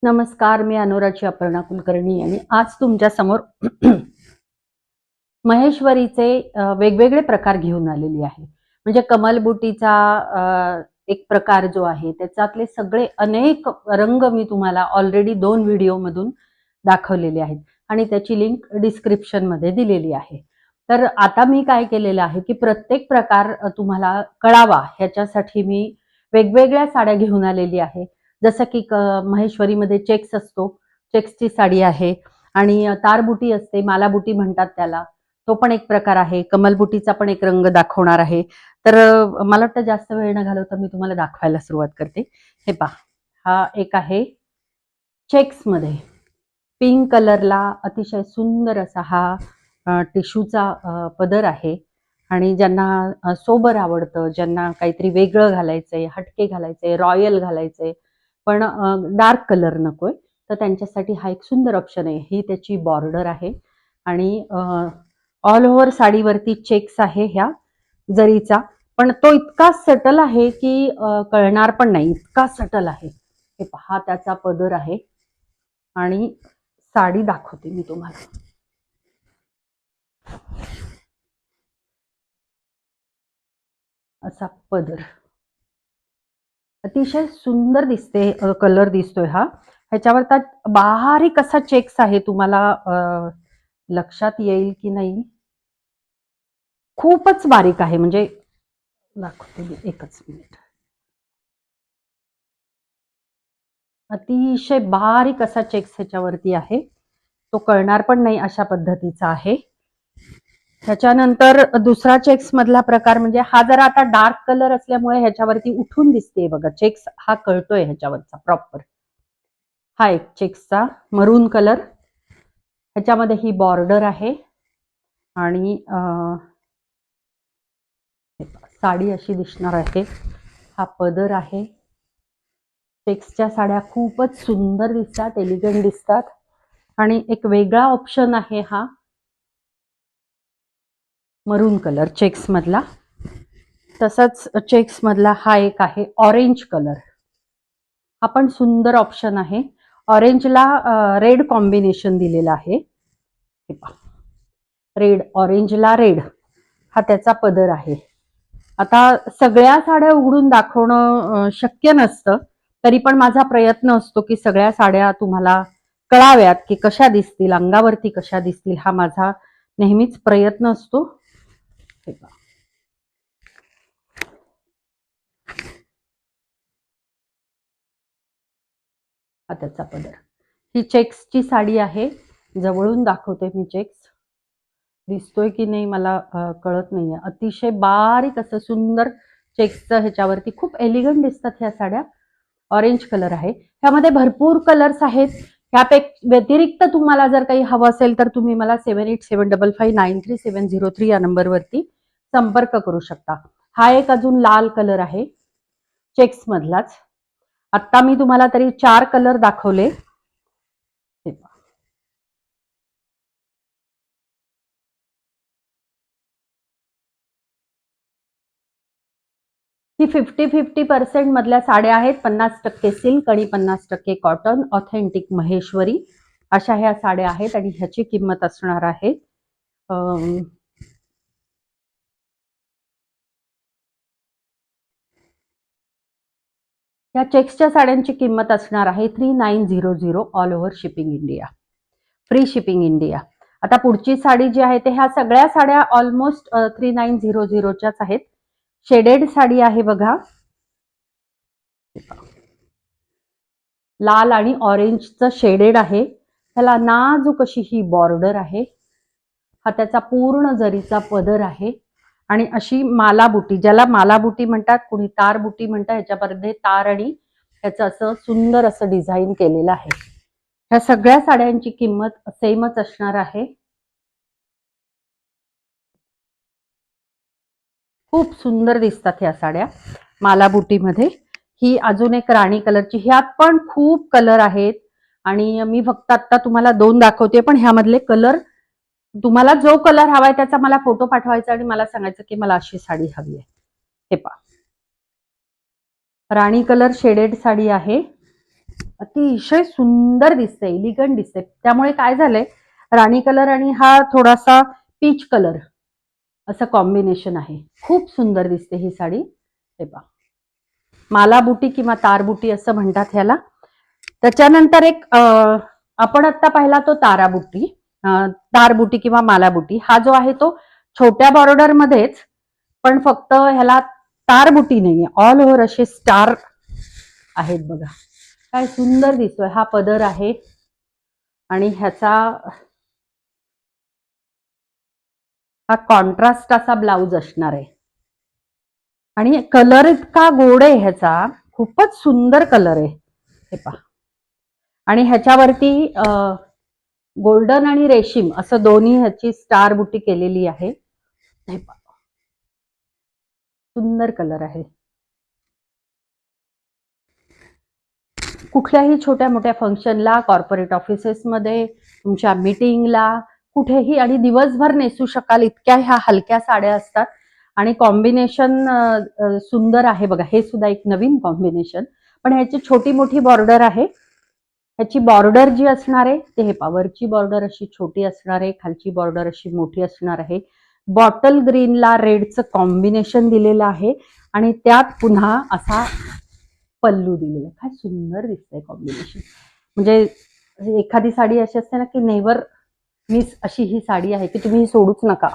नमस्कार, मी अनुराची अपर्णा कुलकर्णी आणि आज तुमच्या समोर महेश्वरीचे वेगवेगळे प्रकार घेऊन आलेली आहे. म्हणजे कमलबुटीचा एक प्रकार जो आहे त्याच्यातले सगळे अनेक रंग मी तुम्हाला ऑलरेडी 2 व्हिडिओमधून दाखवलेले आहेत आणि त्याची लिंक डिस्क्रिप्शनमध्ये दिलेली आहे. तर आता मी काय केलेलं आहे की प्रत्येक प्रकार तुम्हाला कळावा ह्याच्यासाठी मी वेगवेगळ्या साड्या घेऊन आलेली आहे. जसं की महेश्वरीमध्ये चेक्स असतो, चेक्सची साडी आहे आणि तारबुटी असते, मालाबुटी म्हणतात त्याला. तो पण एक प्रकार आहे. कमलबुटीचा पण एक रंग दाखवणार आहे. तर मला वाटतं जास्त वेळ न घालवता मी तुम्हाला दाखवायला सुरुवात करते. हे पहा, हा एक आहे चेक्समध्ये. पिंक कलरला अतिशय सुंदर असा हा टिश्यूचा पदर आहे आणि ज्यांना सोबर आवडतं, ज्यांना काहीतरी वेगळं घालायचंय, हटके घालायचंय, रॉयल घालायचंय, पण डार्क कलर नकोय, तर त्यांच्यासाठी हा एक सुंदर ऑप्शन आहे. ही त्याची बॉर्डर आहे आणि ऑल ओव्हर साडीवरती चेक्स आहे ह्या जरीचा, पण तो इतका सटल आहे की कळणार पण नाही, इतका सटल आहे. हे पहा, त्याचा पदर आहे आणि साडी दाखवते मी तुम्हाला. असा पदर अतिशय सुंदर दिसते, कलर दिसतोय हा. ह्याच्यावर बारीक असा चेक्स आहे, तुम्हाला लक्षात येईल की नाही, खूपच बारीक आहे. म्हणजे दाखवते मी, एकच मिनिट. अतिशय बारीक असा चेक्स ह्याच्यावरती आहे, तो कळणार पण नाही अशा पद्धतीचा आहे. त्याच्यानंतर दुसरा चेक्स मधला प्रकार म्हणजे हा जरा आता डार्क कलर असल्यामुळे ह्याच्यावरती उठून दिसते बघा, चेक्स हा कळतोय ह्याच्यावरचा प्रॉपर. हा एक चेक्सचा मरून कलर, ह्याच्यामध्ये ही बॉर्डर आहे आणि साडी अशी दिसणार आहे. हा पदर आहे. चेक्सच्या साड्या खूपच सुंदर दिसतात, एलिगंट दिसतात आणि एक वेगळा ऑप्शन आहे हा मरून कलर चेक्स मधला. तसंच चेक्स मधला हा एक आहे ऑरेंज कलर. हा पण सुंदर ऑप्शन आहे. ऑरेंजला रेड कॉम्बिनेशन दिलेलं आहे. रेड, ऑरेंजला रेड हा त्याचा पदर आहे. आता सगळ्या साड्या उघडून दाखवणं शक्य नसतं, तरी पण माझा प्रयत्न असतो की सगळ्या साड्या तुम्हाला कळाव्यात की कशा दिसतील, अंगावरती कशा दिसतील, हा माझा नेहमीच प्रयत्न असतो. हा त्याचा पदर. ही चेक्सची साडी आहे. जवळून दाखवते मी. चेक्स दिसतोय की नाही मला कळत नाहीये. अतिशय बारीक असं सुंदर चेक्सचं ह्याच्यावरती खूप एलिगंट दिसतात ह्या साड्या. ऑरेंज कलर आहे. ह्यामध्ये भरपूर कलर्स आहेत. व्यतिरिक्त तुम्हाला जर काही हवं असेल तर तुम्ही मला 7875593703 या नंबरवरती संपर्क करू शकता. हा एक अजून लाल कलर आहे, चेक्स मधलाच. आता मी तुम्हाला तरी 4 कलर दाखवले. ही 50-50% मधल्या साड्या आहेत. 50% सिल्क आणि 50% कॉटन, ऑथेंटिक महेश्वरी अशा ह्या साड्या आहेत आणि ह्याची किंमत असणार आहे या चेक्सच्या साड्यांची किंमत असणार आहे 3900 all over shipping India, free shipping India. आता पुढची साडी जी आहे ते ह्या सगळ्या साड्या ऑलमोस्ट 3900च्याच आहेत. शेडेड साडी आहे बघा, लाल आणि ऑरेंजचं शेडेड आहे. त्याला नाजूक अशी ही बॉर्डर आहे. हा त्याचा पूर्ण जरीचा पदर आहे आणि अशी मालाबुटी, ज्याला मालाबुटी म्हणतात, कुणी तारबुटी म्हणतात, ह्याच्यामध्ये तार आणि त्याचं असं सुंदर असं डिझाईन केलेलं आहे. ह्या सगळ्या साड्यांची किंमत सेमच असणार आहे. खूप सुंदर दिसतात ह्या साड्या मालाबुटीमध्ये. ही अजून एक राणी कलरची, ह्यात पण खूप कलर आहेत आणि मी फक्त आता तुम्हाला 2 दाखवते, पण ह्यामधले कलर तुम्हाला जो कलर हवाय त्याचा मला फोटो पाठवायचा आणि मला सांगायचं की मला अशी साडी हवी आहे. हे पहा, राणी कलर शेडेड साडी आहे. अतिशय सुंदर दिसते, एलिगंट दिसते. त्यामुळे काय झालंय, राणी कलर आणि हा थोडासा पीच कलर असं कॉम्बिनेशन आहे. खूप सुंदर दिसते ही साडी. हे पहा, माला बुटी किंवा तार बुटी असं म्हणतात ह्याला. त्याच्यानंतर एक आपण आता पाहिला तो तारा बुटी, तार बुटी किंवा माला बुटी. हा जो आहे तो छोट्या बॉर्डर मध्येच, पण फक्त ह्याला तार बुटी नाहीये, ऑल ओव्हर असे स्टार आहेत बघा. काय सुंदर दिसतोय. हा पदर आहे आणि ह्याचा हा कॉन्ट्रास्ट असा ब्लाउज असणार आहे. आणि कलर इतका गोड आहे ह्याचा, खूपच सुंदर कलर आहे. हे पहा, आणि ह्याच्यावरती गोल्डन आणि रेशीम असं दोन्ही ह्याची स्टार बुटी केलेली आहे. हे पहा, सुंदर कलर आहे. कुठल्याही छोट्या मोठ्या फंक्शनला, कॉर्पोरेट ऑफिसेसमध्ये, तुमच्या मीटिंगला, कुठेही आणि दिवसभर नेसू शकाल इतक्या ह्या हलक्या साड्या असतात. आणि कॉम्बिनेशन सुंदर आहे बघा. हे सुद्धा एक नवीन कॉम्बिनेशन, पण ह्याची छोटी मोठी बॉर्डर आहे. ह्याची बॉर्डर जी असणार आहे ते हे पहा, वरची बॉर्डर अशी छोटी असणार आहे, खालची बॉर्डर अशी मोठी असणार आहे. बॉटल ग्रीनला रेडचं कॉम्बिनेशन दिलेलं आहे आणि त्यात पुन्हा असा पल्लू दिलेला. काय सुंदर दिसतंय कॉम्बिनेशन. म्हणजे एखादी साडी अशी असते ना की नेव्हर मिस, अशी ही साडी आहे की तुम्ही ही सोडूच नका.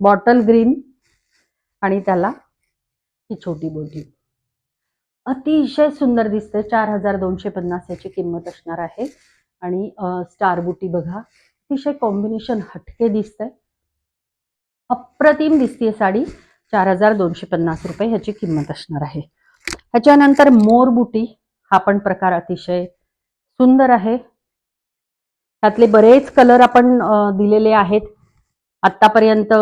बॉटल ग्रीन आणि त्याला ही छोटी बोटी, अतिशय सुंदर दिसते. 4250 याची किंमत असणार आहे. आणि स्टार बुटी बघा, अतिशय कॉम्बिनेशन हटके दिसतंय, अप्रतिम दिसतीये साडी. 4250 रुपये ह्याची किंमत असणार आहे. ह्याच्यानंतर मोर बुटी, हा पण प्रकार अतिशय सुंदर आहे. त्यातले बरेच कलर आपण दिलेले आहेत आतापर्यंत.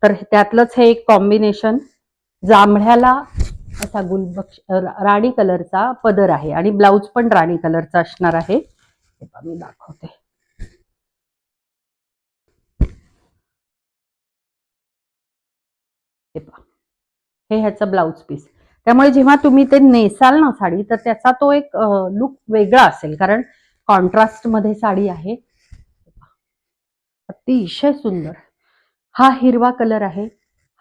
तर त्यातलंच हे एक कॉम्बिनेशन, जांभळ्याला असा गुलबक्ष राणी कलरचा पदर आहे आणि ब्लाउज पण राणी कलरचा असणार आहे. मी दाखवते. हे ह्याचं ब्लाउज पीस. त्यामुळे जेव्हा तुम्ही ते नेसाल ना साडी, तर त्याचा तो एक लुक वेगळा असेल, कारण कॉन्ट्रास्ट मध्ये साडी आहे. अतिशय सुंदर. हा हिरवा कलर आहे,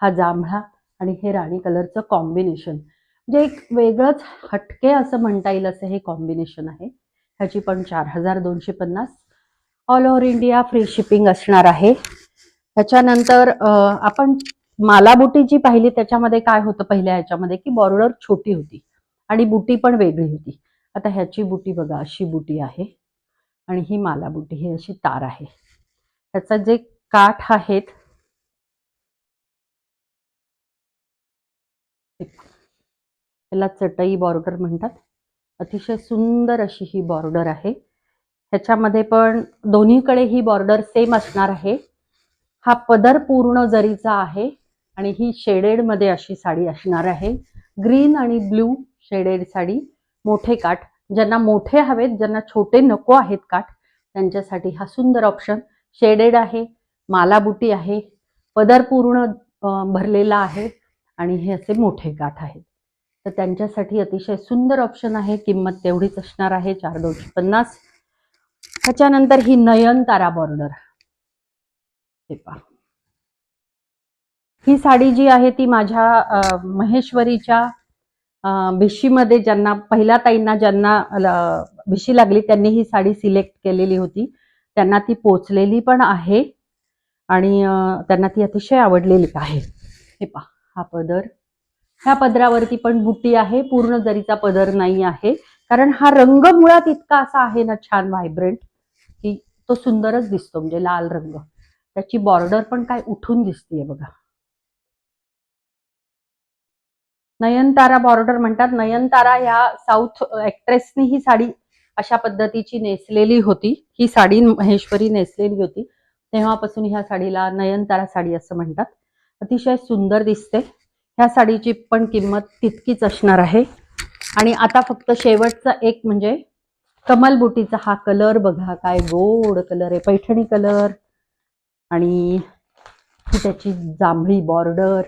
हा जांभळा आणि हे राणी कलरचं कॉम्बिनेशन, म्हणजे एक वेगळंच हटके असं म्हणता येईल असं हे कॉम्बिनेशन आहे. ह्याची पण 4250, all over India free shipping असणार आहे. त्याच्यानंतर आपण माला बुटी जी पाहिली त्याच्यामध्ये काय होतं, पहिल्या ह्याच्यामध्ये की बॉर्डर छोटी होती आणि बुटी पण वेगळी होती. आता ह्याची बुटी बघा, अशी बुटी आहे आणि ही माला बुटी, ही अशी तार आहे. ह्याचा जे काठ आहेत, याला चटई बॉर्डर म्हणतात. अतिशय सुंदर अशी ही बॉर्डर आहे. ह्याच्यामध्ये पण दोन्हीकडे ही बॉर्डर सेम असणार आहे. हा पदर पूर्ण जरीचा आहे आणि ही शेडेड मध्ये अशी साडी असणार आहे. ग्रीन आणि ब्लू शेडेड साडी, मोठे काठ. ज्यांना मोठे हवेत, ज्यांना छोटे नको आहेत काठ, त्यांच्यासाठी हा सुंदर ऑप्शन. शेडेड आहे, माला बुटी आहे, पदर पूर्ण भरलेला आहे आणि हे असे मोठे काठ आहेत. तर त्यांच्यासाठी अतिशय सुंदर ऑप्शन आहे. किंमत तेवढीच असणार आहे, 4250. त्याच्यानंतर ही नयनतारा बॉर्डर, हे पहा. ही साडी जी आहे ती माझ्या महेश्वरीच्या भिशीमध्ये, ज्यांना पहिल्या ताईंना ज्यांना भिशी लागली त्यांनी ही साडी सिलेक्ट केलेली होती, त्यांना ती पोचलेली पण आहे आणि त्यांना ती अतिशय आवडलेली आहे. हे पहा, हा पदर. ह्या पदरावरती पण बुट्टी आहे, पूर्ण जरीचा पदर नाही आहे, कारण हा रंग मुळात इतका असा आहे ना छान व्हायब्रंट, की तो सुंदरच दिसतो. म्हणजे लाल रंग, त्याची बॉर्डर पण काय उठून दिसतीये बघा. नयनतारा बॉर्डर म्हणतात. नयनतारा ह्या साऊथ ऍक्ट्रेसनी ही साडी अशा पद्धतीची नेसलेली होती. ही साडी महेश्वरी नेसलेली होती, तेव्हापासून ह्या साडीला नयनतारा साडी असं म्हणतात. अतिशय सुंदर दिसते. ह्या साडीची पण किंमत तितकीच असणार आहे. आणि आता फक्त शेवटचा एक म्हणजे कमल बुटीचा हा कलर बघा, काय गोड कलर आहे, पैठणी कलर. आणि ही त्याची जांभळी बॉर्डर,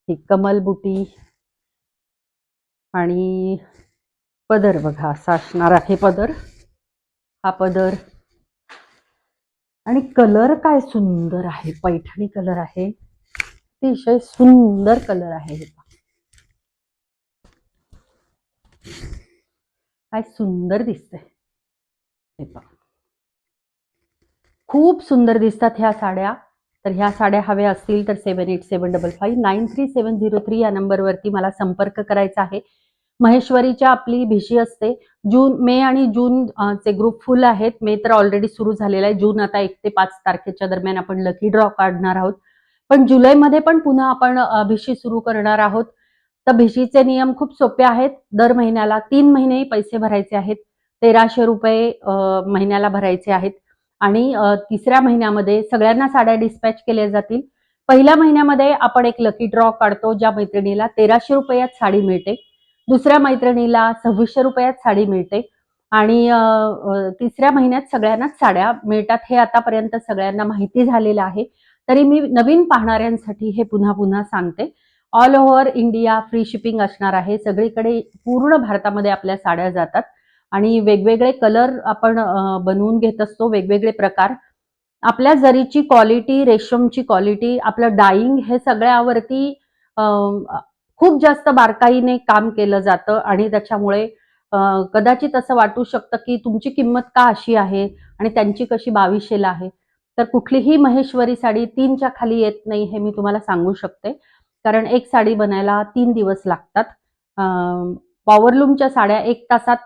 ही कमल बुटी आणि पदर बघा असा असणार आहे पदर, हा पदर. आणि कलर काय सुंदर आहे, पैठणी कलर आहे, अतिशय सुंदर कलर आहे. हे काय सुंदर दिसतंय, हे पहा. खूप सुंदर दिसतात ह्या साड्या. तर ह्या साड्या हव्या असतील तर 7875593703 या नंबरवरती मला संपर्क करायचा आहे. महेश्वरीच्या आपली भिशी असते. मे आणि जून चे ग्रुप फुल आहेत. मे तर ऑलरेडी सुरू झालेला आहे. जून आता 1 ते 5 तारखेच्या दरम्यान आपण लकी ड्रॉ काढणार आहोत. पण जुलैमध्ये पण पुन्हा आपण भिशी सुरू करणार आहोत. तर भिशीचे नियम खूप सोपे आहेत. दर महिन्याला 3 महिने पैसे भरायचे आहेत. 1300 रुपये महिन्याला भरायचे आहेत. आणि तिसऱ्या महिन्यामध्ये सगळ्यांना साड्या डिस्पॅच केल्या जातील. पहिल्या महिन्यामध्ये आपण एक लकी ड्रॉ काढतो, ज्या मैत्रिणीला 1300 रुपयात साडी मिळते. दुसऱ्या मैत्रिणीला 2600 रुपयात साडी मिळते. आणि तिसऱ्या महिन्यात सगळ्यांनाच साड्या मिळतात. हे आतापर्यंत सगळ्यांना माहिती झालेलं आहे. तरी मी नवीन पाहणाऱ्यांसाठी हे पुन्हा पुन्हा सांगते. All over India free shipping असणार आहे. सगळीकडे पूर्ण भारतामध्ये आपल्या साड्या जातात. आणि वेगवेगळे कलर आपण बनवून घेत असतो, वेगवेगळे प्रकार. आपल्या जरीची क्वालिटी, रेशमची क्वालिटी, आपलं डाईंग हे सगळ्यावरती खूप जास्त बारकाईने काम केलं जातं. आणि त्याच्यामुळे कदाचित असं वाटू शकतं की तुमची किंमत का अशी आहे आणि त्यांची कशी 2200ला आहे. तर कुठलीही महेश्वरी साडी 3च्या खाली येत नाही, हे मी तुम्हाला सांगू शकते. कारण एक साडी बनायला 3 दिवस लागतात. पॉवरलूमच्या साड्या 1 तासात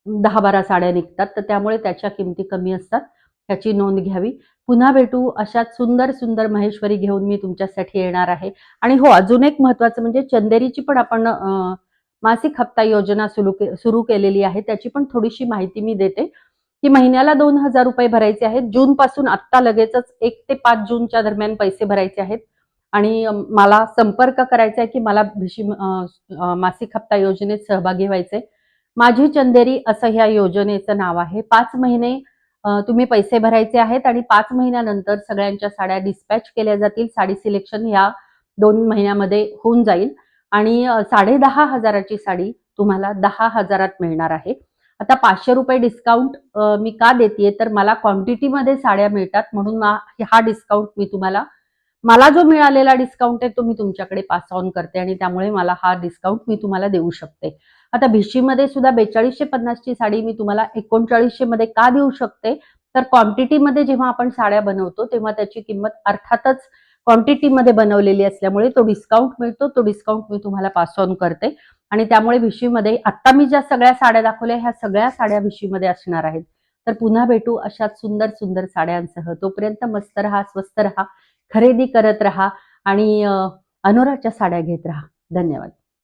10-12 साड्या निघतात. तर त्यामुळे त्याच्या किमती कमी असतात. त्याची नोंद घ्यावी. पुन्हा भेटू अशाच सुंदर सुंदर महेश्वरी घेऊन मी तुमच्यासाठी येणार आहे. आणि हो, अजून एक महत्त्वाचं म्हणजे चंदेरीची पण आपण मासिक हप्ता योजना सुरू केलेली आहे. त्याची पण थोडीशी माहिती मी देते, की महिन्याला 2000 रुपये भरायचे आहेत. जूनपासून आत्ता लगेचच 1 ते 5 जूनच्या दरम्यान पैसे भरायचे आहेत. आणि मला संपर्क करायचा आहे, की मला मासिक हप्ता योजनेत सहभागी व्हायचे. माझी चंदेरी असं ह्या योजनेचं नाव आहे. 5 महिने तुम्ही पैसे भरायचे आहेत आणि 5 महिन्यानंतर सगळ्यांच्या साड्या डिस्पॅच केल्या जातील. साडी सिलेक्शन या 2 महिन्यामध्ये होऊन जाईल. आणि 10,500 ची साडी तुम्हाला 10,000त मिळणार आहे. आता 500 रुपये डिस्काउंट मी का देतेय, तर मला क्वांटिटीमध्ये साड्या मिळतात म्हणून हा डिस्काउंट मी तुम्हाला, मला जो मिळालेला डिस्काउंट आहे तो मी तुमच्याकडे पास ऑन करते. आणि त्यामुळे मला हा डिस्काउंट मी तुम्हाला देऊ शकते. आता भिशीमध्ये सुद्धा 4250 ची साडी मी तुम्हाला 3900 मध्ये का देऊ शकते, तर क्वांटिटीमध्ये जेव्हा आपण साड्या बनवतो तेव्हा त्याची किंमत अर्थातच क्वांटिटीमध्ये बनवलेली असल्यामुळे तो डिस्काउंट मिळतो. तो डिस्काउंट मी तुम्हाला पास ऑन करते. आणि त्यामुळे भिशीमध्ये आता मी ज्या सगळ्या साड्या दाखवल्या ह्या सगळ्या साड्या भिशीमध्ये असणार आहेत. तर पुन्हा भेटू अशाच सुंदर सुंदर साड्यांसह. तोपर्यंत मस्त रहा, स्वस्त रहा, खरेदी करत रहा आणि अनोराच्या साड्या घेत रहा. धन्यवाद.